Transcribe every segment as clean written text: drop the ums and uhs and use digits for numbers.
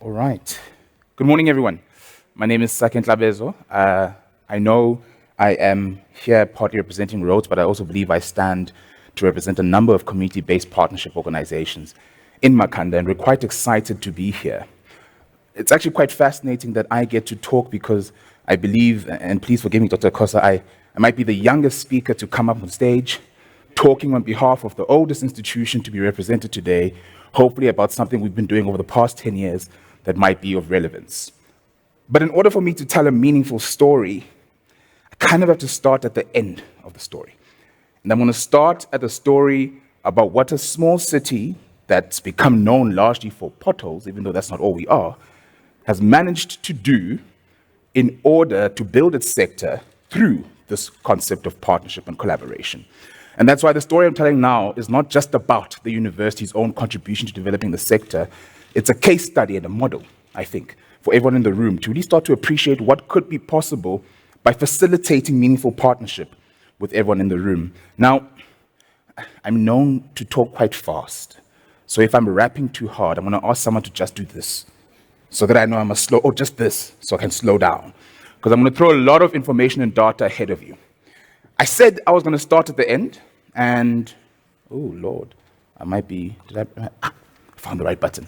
All right. Good morning, everyone. My name is Sakhe Ntlabezo. I know I am here partly representing Rhodes, but I also believe I stand to represent a number of community-based partnership organizations in Makhanda, and we're quite excited to be here. It's actually quite fascinating that I get to talk because I believe, and please forgive me, Dr. Kosa, I might be the youngest speaker to come up on stage, talking on behalf of the oldest institution to be represented today, hopefully about something we've been doing over the past 10 years that might be of relevance. But in order for me to tell a meaningful story, I kind of have to start at the end of the story. And I'm going to start at a story about what a small city that's become known largely for potholes, even though that's not all we are, has managed to do in order to build its sector through this concept of partnership and collaboration. And that's why the story I'm telling now is not just about the university's own contribution to developing the sector. It's a case study and a model, I think, for everyone in the room to really start to appreciate what could be possible by facilitating meaningful partnership with everyone in the room. Now, I'm known to talk quite fast. So if I'm rapping too hard, I'm going to ask someone to just do this so that I know I must slow, or just this, so I can slow down. Because I'm going to throw a lot of information and data ahead of you. I said I was going to start at the end, and, oh, Lord, I might be, I found the right button.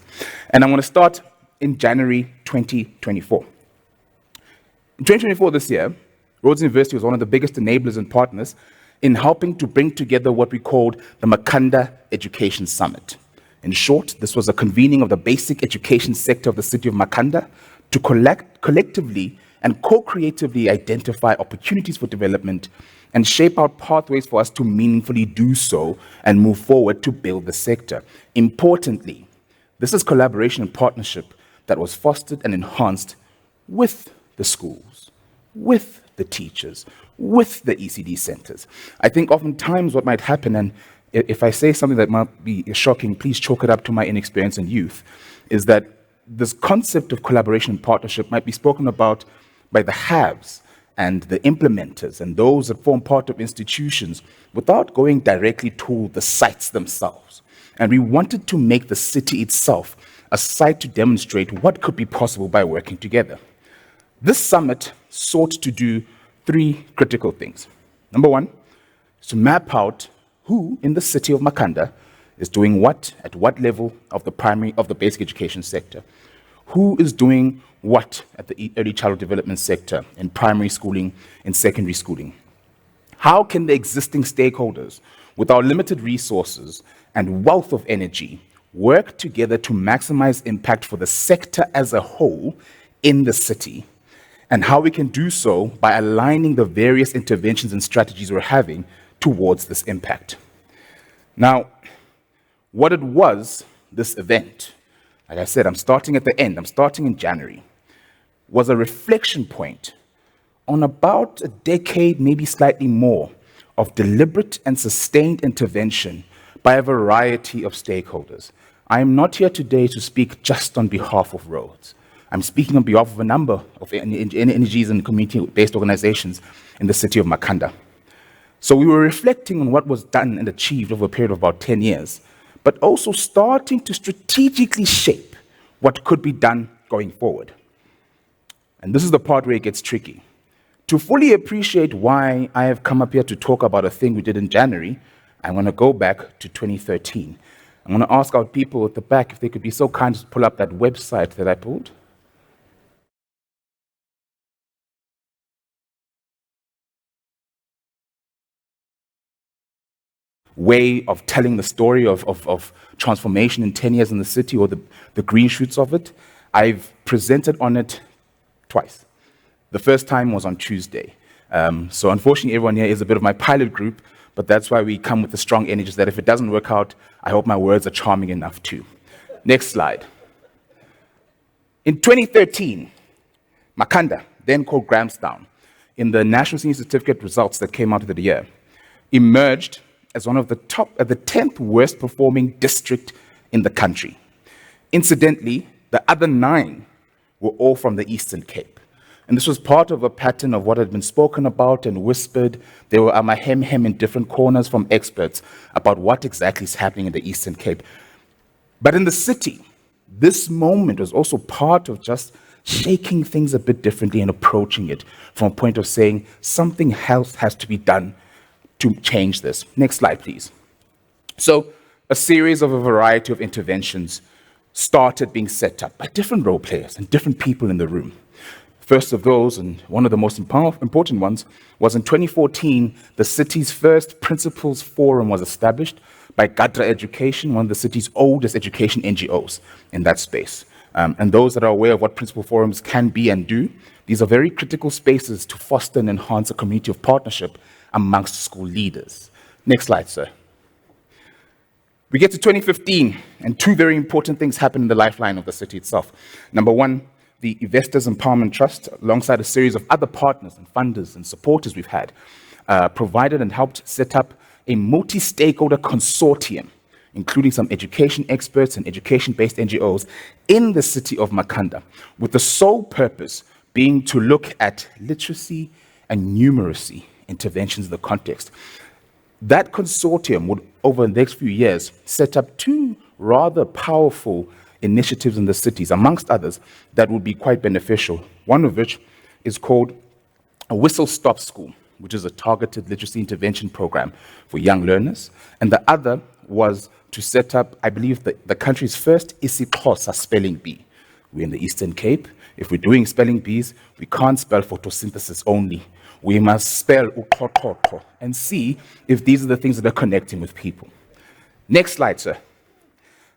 And I'm going to start in January 2024. In 2024 this year, Rhodes University was one of the biggest enablers and partners in helping to bring together what we called the Makhanda Education Summit. In short, this was a convening of the basic education sector of the city of Makhanda to collectively and co-creatively identify opportunities for development and shape out pathways for us to meaningfully do so and move forward to build the sector. Importantly, this is collaboration and partnership that was fostered and enhanced with the schools, with the teachers, with the ECD centers. I think oftentimes what might happen, and if I say something that might be shocking, please chalk it up to my inexperience and youth, is that this concept of collaboration and partnership might be spoken about by the haves and the implementers and those that form part of institutions without going directly to the sites themselves. And we wanted to make the city itself a site to demonstrate what could be possible by working together. This summit sought to do three critical things. Number one is to map out who in the city of Makhanda is doing what at what level of the basic education sector. Who is doing what at the early childhood development sector, in primary schooling, in secondary schooling. How can the existing stakeholders, with our limited resources and wealth of energy, work together to maximize impact for the sector as a whole in the city? And how we can do so by aligning the various interventions and strategies we're having towards this impact. Now, what it was, this event, like I said, I'm starting at the end, I'm starting in January, was a reflection point on about a decade, maybe slightly more, of deliberate and sustained intervention by a variety of stakeholders. I am not here today to speak just on behalf of Rhodes. I'm speaking on behalf of a number of energies and community-based organizations in the city of Makhanda. So we were reflecting on what was done and achieved over a period of about 10 years, but also starting to strategically shape what could be done going forward. And this is the part where it gets tricky. To fully appreciate why I have come up here to talk about a thing we did in January, I'm going to go back to 2013. I'm going to ask our people at the back if they could be so kind to pull up that website that I pulled. Way of telling the story of transformation in 10 years in the city, or the green shoots of it. I've presented on it twice. The first time was on Tuesday. So unfortunately, everyone here is a bit of my pilot group, but that's why we come with the strong energies that if it doesn't work out, I hope my words are charming enough too. Next slide. In 2013, Makhanda, then called Grahamstown, in the National Senior Certificate results that came out of the year, emerged as one of the 10th worst performing district in the country. Incidentally, the other 9 were all from the Eastern Cape. And this was part of a pattern of what had been spoken about and whispered. There were amahem in different corners from experts about what exactly is happening in the Eastern Cape. But in the city, This moment was also part of just shaking things a bit differently and approaching it from a point of saying something else has to be done to change this. Next slide, please. So a series of a variety of interventions started being set up by different role players and different people in the room. First of those, and one of the most important ones, was in 2014, the city's first Principals Forum was established by Gadra Education, one of the city's oldest education NGOs in that space. And those that are aware of what Principal Forums can be and do, these are very critical spaces to foster and enhance a community of partnership amongst school leaders. Next slide, sir. We get to 2015, and two very important things happen in the lifeline of the city itself. Number one, the Investors Empowerment Trust, alongside a series of other partners and funders and supporters we've had, provided and helped set up a multi-stakeholder consortium, including some education experts and education-based NGOs in the city of Makhanda, with the sole purpose being to look at literacy and numeracy interventions in the context. That consortium would, over the next few years, set up two rather powerful initiatives in the cities, amongst others, that would be quite beneficial. One of which is called a Whistle Stop School, which is a targeted literacy intervention program for young learners. And the other was to set up, I believe, the country's first isiXhosa spelling bee. We're in the Eastern Cape. If we're doing spelling bees, we can't spell photosynthesis only. We must spell uxhoxhoxho and see if these are the things that are connecting with people. Next slide, sir.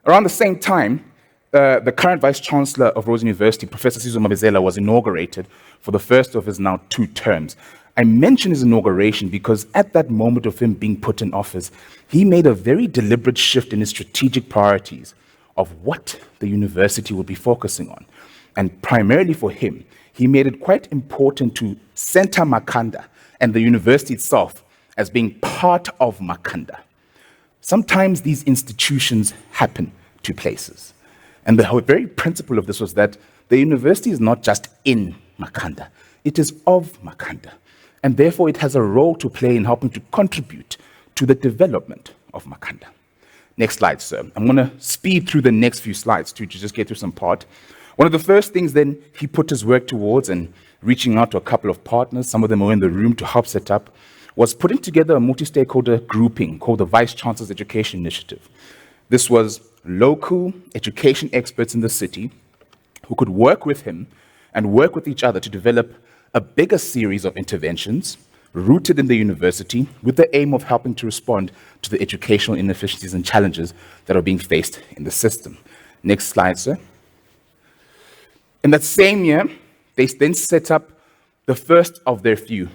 Around the same time, the current Vice-Chancellor of Rhodes University, Professor Sizwe Mabezela, was inaugurated for the first of his now 2 terms. I mention his inauguration because at that moment of him being put in office, he made a very deliberate shift in his strategic priorities of what the university would be focusing on. And primarily for him, he made it quite important to center Makhanda and the university itself as being part of Makhanda. Sometimes these institutions happen to places. And the very principle of this was that the university is not just in Makhanda, it is of Makhanda. And therefore it has a role to play in helping to contribute to the development of Makhanda. Next slide, sir. I'm going to speed through the next few slides to just get through some part. One of the first things then he put his work towards, and reaching out to a couple of partners, some of them were in the room to help set up, was putting together a multi-stakeholder grouping called the Vice Chancellor's Education Initiative. This was local education experts in the city who could work with him and work with each other to develop a bigger series of interventions rooted in the university with the aim of helping to respond to the educational inefficiencies and challenges that are being faced in the system. Next slide, sir. In that same year, they then set up the first of their few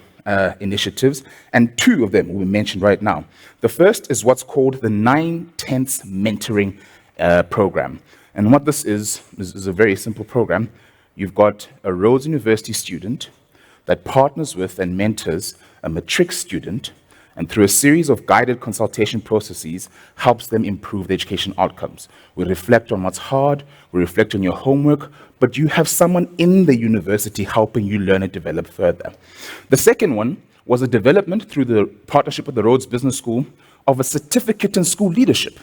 initiatives, and 2 of them will be mentioned right now. The first is what's called the 9/10 mentoring program. And what this is a very simple program. You've got a Rhodes University student that partners with and mentors a matric student, and through a series of guided consultation processes, helps them improve their education outcomes. We reflect on what's hard, we reflect on your homework, but you have someone in the university helping you learn and develop further. The second one was a development through the partnership with the Rhodes Business School of a certificate in school leadership.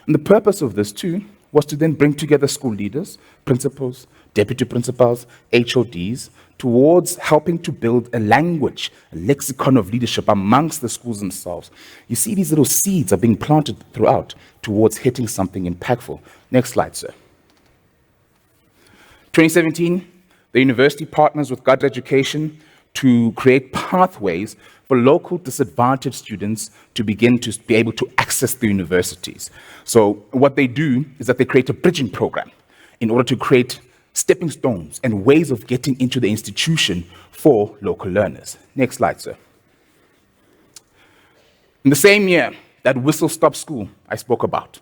And the purpose of this too was to then bring together school leaders, principals, deputy principals, HODs, towards helping to build a language, a lexicon of leadership amongst the schools themselves. You see these little seeds are being planted throughout towards hitting something impactful. Next slide, sir. 2017, the university partners with Gadra Education to create pathways for local disadvantaged students to begin to be able to access the universities. So what they do is that they create a bridging program in order to create stepping stones and ways of getting into the institution for local learners. Next slide, sir. In the same year, that Whistle Stop School I spoke about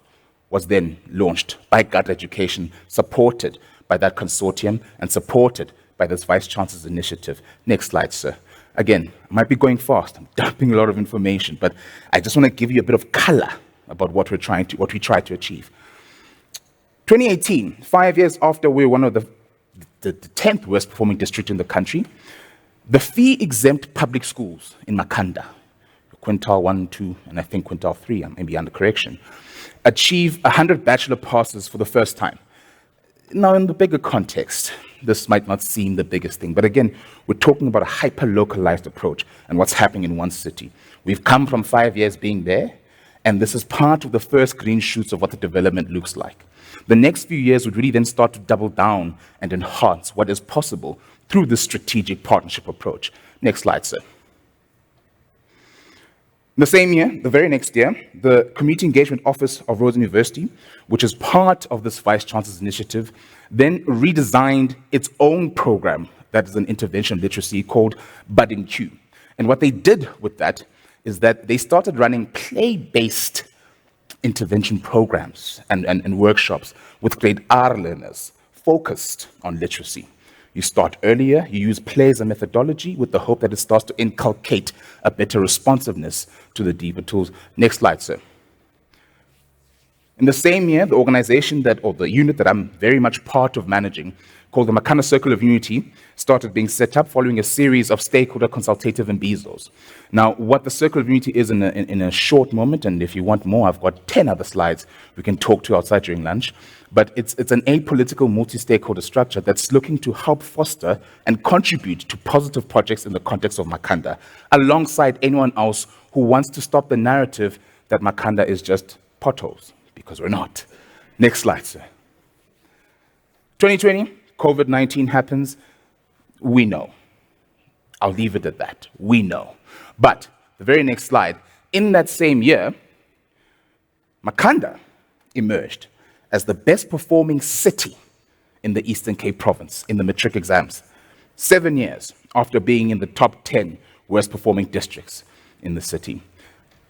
was then launched by Gadra Education, supported by that consortium and supported by this Vice Chancellor's initiative. Next slide, sir. Again, I might be going fast, I'm dumping a lot of information, but I just want to give you a bit of color about what we try to achieve. 2018, 5 years after we were one of the 10th worst performing district in the country, the fee-exempt public schools in Makhanda, quintile 1, 2, and I think quintile 3, I may be under correction, achieve 100 bachelor passes for the first time. Now, in the bigger context, this might not seem the biggest thing, but again, we're talking about a hyper-localized approach and what's happening in one city. We've come from 5 years being there, and this is part of the first green shoots of what the development looks like. The next few years would really then start to double down and enhance what is possible through this strategic partnership approach. Next slide, sir. The same year, the very next year, the Community Engagement Office of Rhodes University, which is part of this Vice Chancellor's initiative, then redesigned its own program that is an intervention literacy called Budding Q. And what they did with that is that they started running play-based intervention programs and workshops with grade R learners focused on literacy. You start earlier, you use play as a methodology with the hope that it starts to inculcate a better responsiveness to the deeper tools. Next slide, sir. In the same year, the organization or the unit that I'm very much part of managing, called the Makhanda Circle of Unity, started being set up following a series of stakeholder consultative embezos. Now, what the Circle of Unity is in a short moment, and if you want more, I've got 10 other slides we can talk to outside during lunch, but it's an apolitical multi-stakeholder structure that's looking to help foster and contribute to positive projects in the context of Makhanda, alongside anyone else who wants to stop the narrative that Makhanda is just potholes, because we're not. Next slide, sir. 2020, COVID-19 happens. We know. I'll leave it at that. We know. But the very next slide, in that same year, Makhanda emerged as the best performing city in the Eastern Cape province in the matric exams, 7 years after being in the top 10 worst performing districts in the city.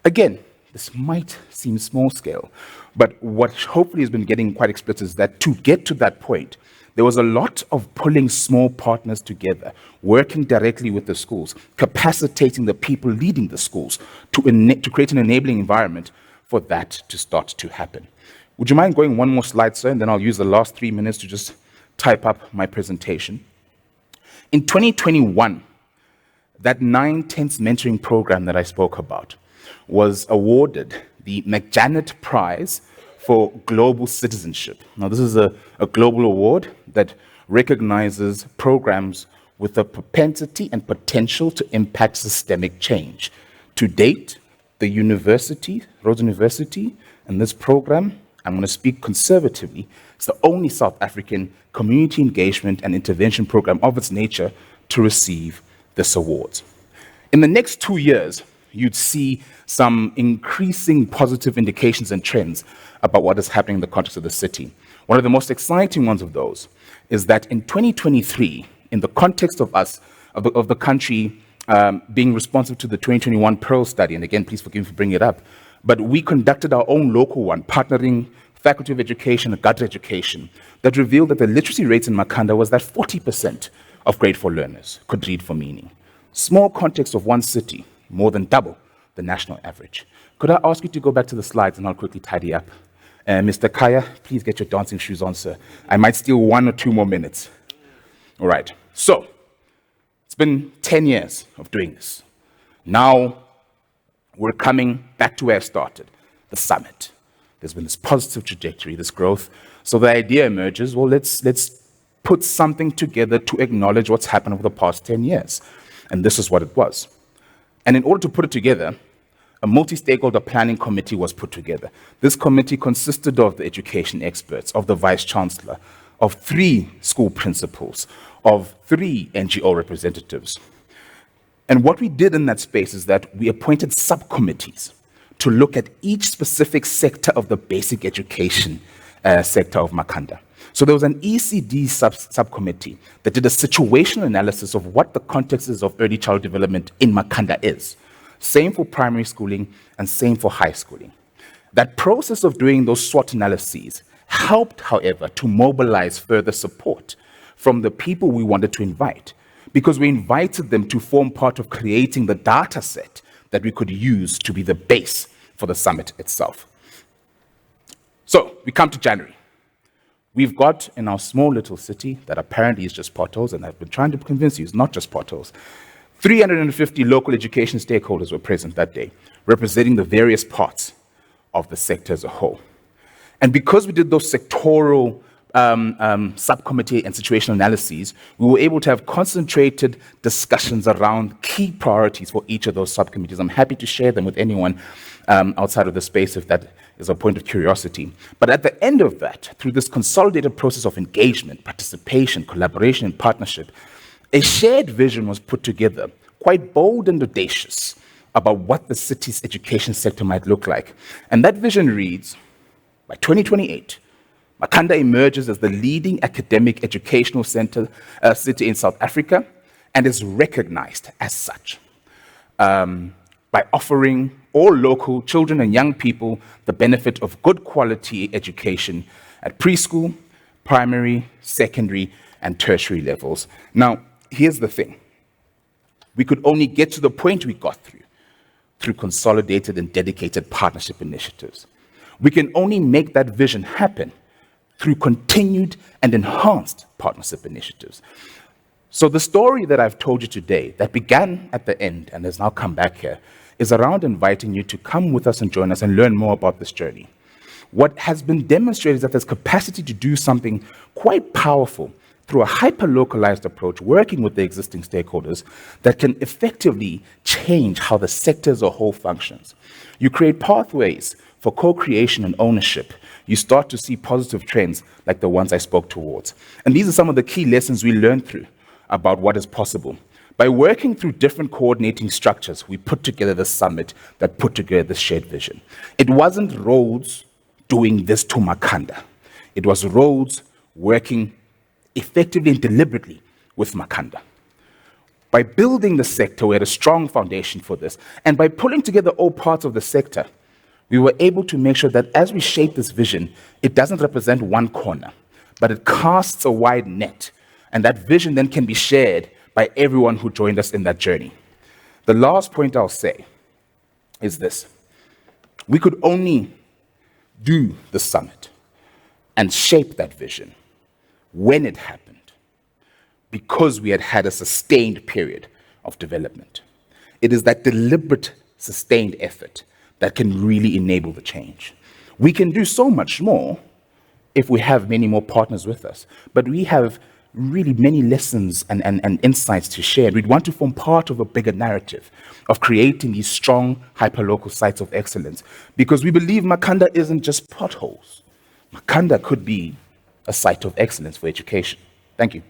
Again, this might seem small scale, but what hopefully has been getting quite explicit is that to get to that point, there was a lot of pulling small partners together, working directly with the schools, capacitating the people leading the schools to create an enabling environment for that to start to happen. Would you mind going one more slide, sir, and then I'll use the last 3 minutes to just type up my presentation. In 2021, that 9-tenths mentoring program that I spoke about was awarded the McJanet Prize for Global Citizenship. Now, this is a global award that recognizes programs with the propensity and potential to impact systemic change. To date, the university, Rhodes University, and this program, I'm going to speak conservatively, it's the only South African community engagement and intervention program of its nature to receive this award. In the next 2 years, you'd see some increasing positive indications and trends about what is happening in the context of the city. One of the most exciting ones of those is that in 2023, in the context of the country being responsive to the 2021 Pearl study, and again, please forgive me for bringing it up, but we conducted our own local one, partnering Faculty of Education and Gutter Education, that revealed that the literacy rates in Makhanda was that 40% of grade 4 learners could read for meaning. Small context of one city, more than double the national average. Could I ask you to go back to the slides and I'll quickly tidy up? Mr. Kaya, please get your dancing shoes on, sir. I might steal 1 or 2 more minutes. All right, so it's been 10 years of doing this. Now we're coming back to where I started, the summit. There's been this positive trajectory, this growth. So the idea emerges, well, let's put something together to acknowledge what's happened over the past 10 years. And this is what it was. And in order to put it together, a multi-stakeholder planning committee was put together. This committee consisted of the education experts, of the vice chancellor, of 3 school principals, of 3 NGO representatives. And what we did in that space is that we appointed subcommittees to look at each specific sector of the basic education sector of Makhanda. So there was an ECD subcommittee that did a situational analysis of what the context is of early childhood development in Makhanda is. Same for primary schooling and same for high schooling. That process of doing those SWOT analyses helped, however, to mobilize further support from the people we wanted to invite, because we invited them to form part of creating the data set that we could use to be the base for the summit itself. So we come to January. We've got in our small little city that apparently is just potholes, and I've been trying to convince you it's not just potholes. 350 local education stakeholders were present that day, representing the various parts of the sector as a whole. And because we did those sectoral subcommittee and situational analyses, we were able to have concentrated discussions around key priorities for each of those subcommittees. I'm happy to share them with anyone outside of the space if that is a point of curiosity. But at the end of that, through this consolidated process of engagement, participation, collaboration, and partnership, a shared vision was put together, quite bold and audacious, about what the city's education sector might look like. And that vision reads, by 2028, Makhanda emerges as the leading academic educational city in South Africa and is recognized as such by offering all local children and young people the benefit of good quality education at preschool, primary, secondary, and tertiary levels. Now, here's the thing. We could only get to the point we got through consolidated and dedicated partnership initiatives. We can only make that vision happen through continued and enhanced partnership initiatives. So the story that I've told you today, that began at the end and has now come back here, is around inviting you to come with us and join us and learn more about this journey. What has been demonstrated is that there's capacity to do something quite powerful through a hyper-localized approach, working with the existing stakeholders that can effectively change how the sector as a whole functions. You create pathways for co-creation and ownership. You start to see positive trends like the ones I spoke towards. And these are some of the key lessons we learned through about what is possible. By working through different coordinating structures, we put together the summit that put together the shared vision. It wasn't Rhodes doing this to Makhanda. It was Rhodes working effectively and deliberately with Makhanda. By building the sector, we had a strong foundation for this. And by pulling together all parts of the sector, we were able to make sure that as we shape this vision, it doesn't represent one corner, but it casts a wide net. And that vision then can be shared by everyone who joined us in that journey. The last point I'll say is this. We could only do the summit and shape that vision when it happened because we had had a sustained period of development. It is that deliberate, sustained effort that can really enable the change. We can do so much more if we have many more partners with us, but we have really many lessons and insights to share. We'd want to form part of a bigger narrative of creating these strong hyperlocal sites of excellence because we believe Makhanda isn't just potholes. Makhanda could be a site of excellence for education. Thank you.